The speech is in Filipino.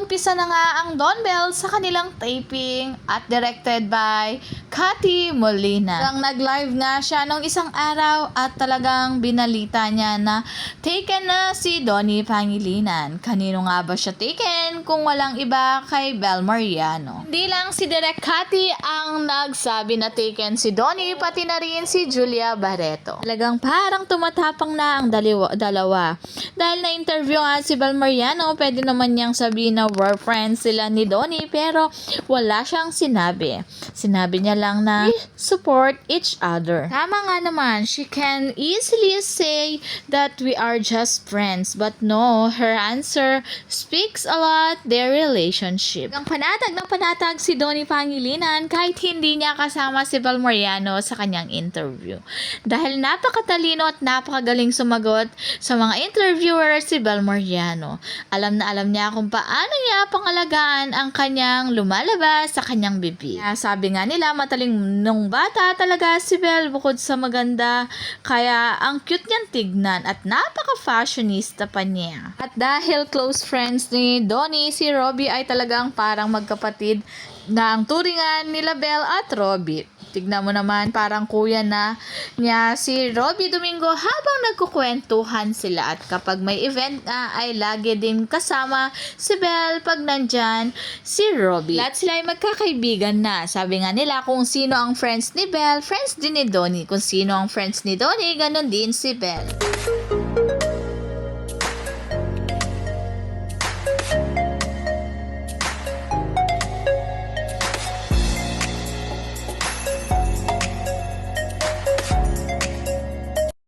Nag-umpisa na nga ang Don Bell sa kanilang taping at directed by Cathy Molina. Nag-live nga siya nung isang araw at talagang binalita niya na taken na si Donnie Pangilinan. Kanino nga ba siya taken kung walang iba kay Bel Mariano? Hindi lang si Direk Cathy ang nagsabi na taken si Donnie, pati na rin si Julia Barreto. Talagang parang tumatapang na ang dalawa. Dahil na-interview nga si Bel Mariano, pwede naman niyang sabihin na were friends sila ni Donnie pero wala siyang sinabi. Sinabi niya lang na support each other. Tama nga naman, she can easily say that we are just friends, but no, her answer speaks a lot their relationship. Ang panatag na panatag si Donnie Pangilinan kahit hindi niya kasama si Bel Mariano sa kanyang interview. Dahil napakatalino at napakagaling sumagot sa mga interviewer si Bel Mariano. Alam na alam niya kung paano niya pangalagaan ang kanyang lumalabas sa kanyang bibig. Kaya sabi nga nila, mataling nung bata talaga si Bel bukod sa maganda, kaya ang cute niyang tignan at napaka-fashionista pa niya. At dahil close friends ni Donnie, si Robbie ay talagang parang magkapatid na ang turingan nila Bel at Robbie. Tignan mo naman, parang kuya na niya si Robbie Domingo habang nagkukwentuhan sila, at kapag may event ay lagi din kasama si Bel pag nandyan si Robbie. Lahat sila ay magkakaibigan na. Sabi nga nila kung sino ang friends ni Bel, friends din ni Donnie. Kung sino ang friends ni Donnie, ganun din si Bel.